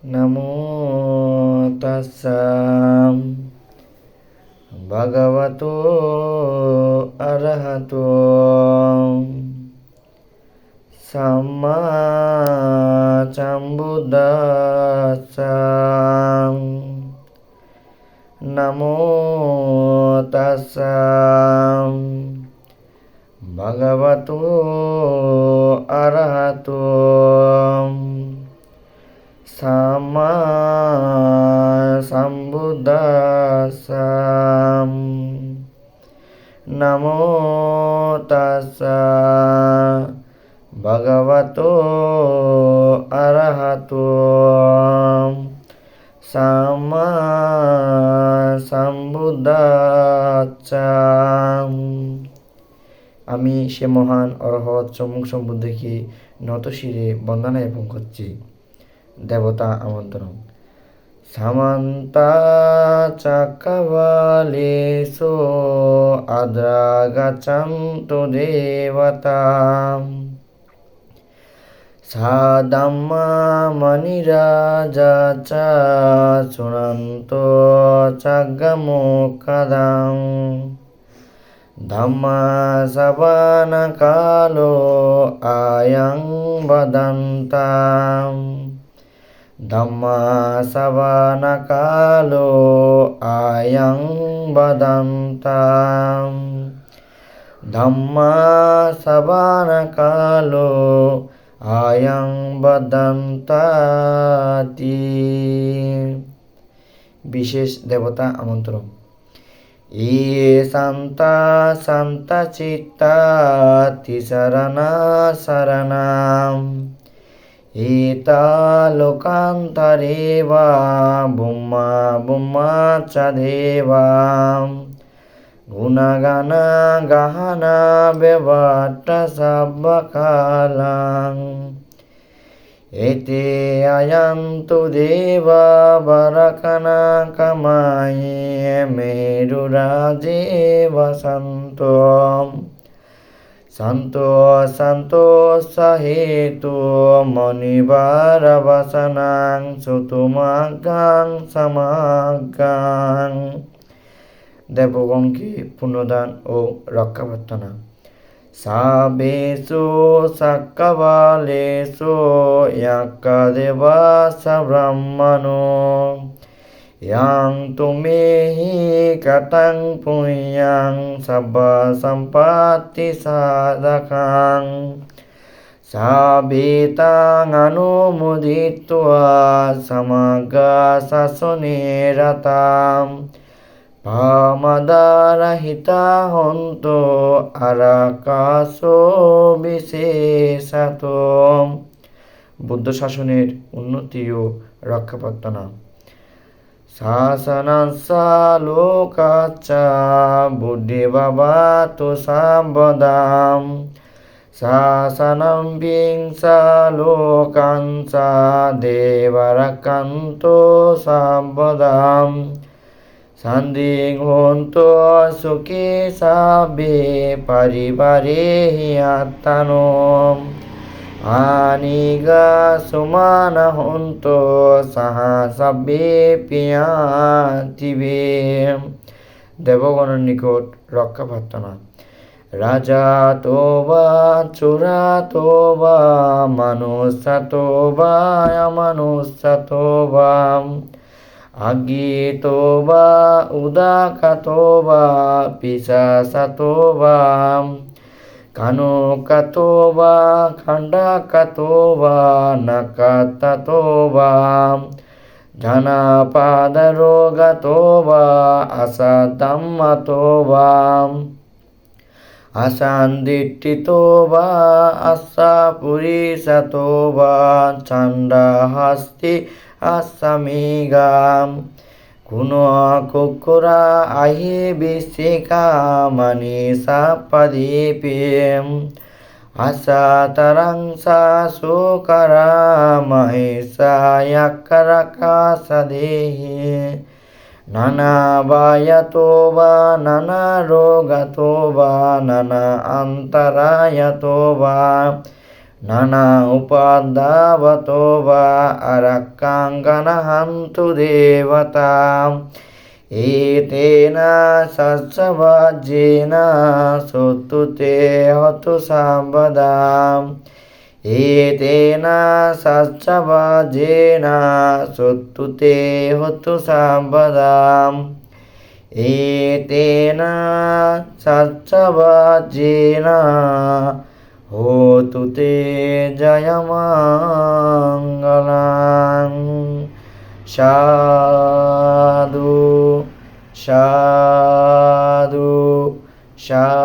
नमो तस्सा भगवतो अरहतो सम्मा सम्बुद्धास्सा नमो तस्सा भगवतो अरहतो सम्मा सम्बुद्धास्सा नमो तस्सा भगवतो अरहतो सम्मा सम्बुद्धास्सा। আমি সে মহান অরহৎ সম্মুখ সম্বুদ্ধকে নত শিরে বন্দনা জ্ঞাপন করছি। দেবতা আমন্ত্রণ। সামান্তা চাক্কাবালেষু আদ্রা গচ্ছন্তু দেবতা সাদাম্মা মণিরাজা চ শৃণন্তো চাগ্গমোক্ষদাং ধম্মা শ্রবণ কালো আয়ং বদন্তাম ধম্মা শ্রবণ কালো আয়ং বদন্তাম ধম্মা শ্রবণ কালো আয়ং বদন্তাতি। বিশেষ দেবতা আমন্ত্রণ। ये शान्ता शान्तचित्ता तिसरणा शरणाम् एता लोकान्तरे वा बुम्मा बुम्मा च देवा गुणगणा गहना व्यवट्ट सब्बकालां एते अयन्तु देवा वरकना कमाये मेरुराजे वसन्तो सन्तो सन्तो सहेतु मणिवारवसनां सुतुमागां समागां। দেবগণকে পুণ্যদান ও রক্ষা প্রার্থনা। সাবেষু সাক্কাবালেষু ইয়াক্কাদেবাস ব্রহ্মণো ইয়াং তুমেহি কতং পুণ্যং সব্বা সম্পত্তি সাধকাং সাবেতাং অনুমোদিত্বা সমগ্র শাসনে রতাম পামদারহিতা হন্তো আরাকাশো বিশেষত। বুদ্ধ শাসনের উন্নতি ও রক্ষা প্রার্থনা। শাসনস্যা লোকাচ্চা বুদ্ধির্ভবতু সর্বদাম শাসনং বিংশা লোকাঞ্চা দেবরক্ষন্তু সর্বদাম শান্তিং হন্তু সুখে সাবে পরিবারে আত্মনো আনিগা সুমান হন্তু সাহা সাবে পিয়াতিবে। দেবগণের নিকট রক্ষা প্রার্থনা। রাজা তো বা চোরা তো বা মানুষ তো বা অমানুষ তো বা আজ্ঞেতো বা উদাকাতো বা পিশাচাতো বা কানকাতো বা খণ্ডাকাতো বা নাকাতাতো বা ধনপাদরোগাতো বা অসাধাম্মাতো বা অসান্দিষ্টিতো বা অসাপুরিষাতো বা চণ্ডাহস্তি আসামিগাম কুন কুকুরা আহি বিশিকা মনি সাপদীপেম আসাতরং সুকরা মহিষায়াকরকাশদেহি নানা বায়াতো বা নানা রোগাতো বা নানা অন্তরায়তো বা নানা উপাদাবতো বা আরাক্কাঙ্গনাহান্তু দেবতাম এতেনা সচ্ছবাজ্যেনা সত্তুতে হতু সাম্পদাম এতেনা সচ্ছবাজ্যেনা সত্তুতে হতু সাম্পদাম এতেনা সচ্ছবাজ্যেনা होतु ते जयमङ्गलम् साधु साधु साधु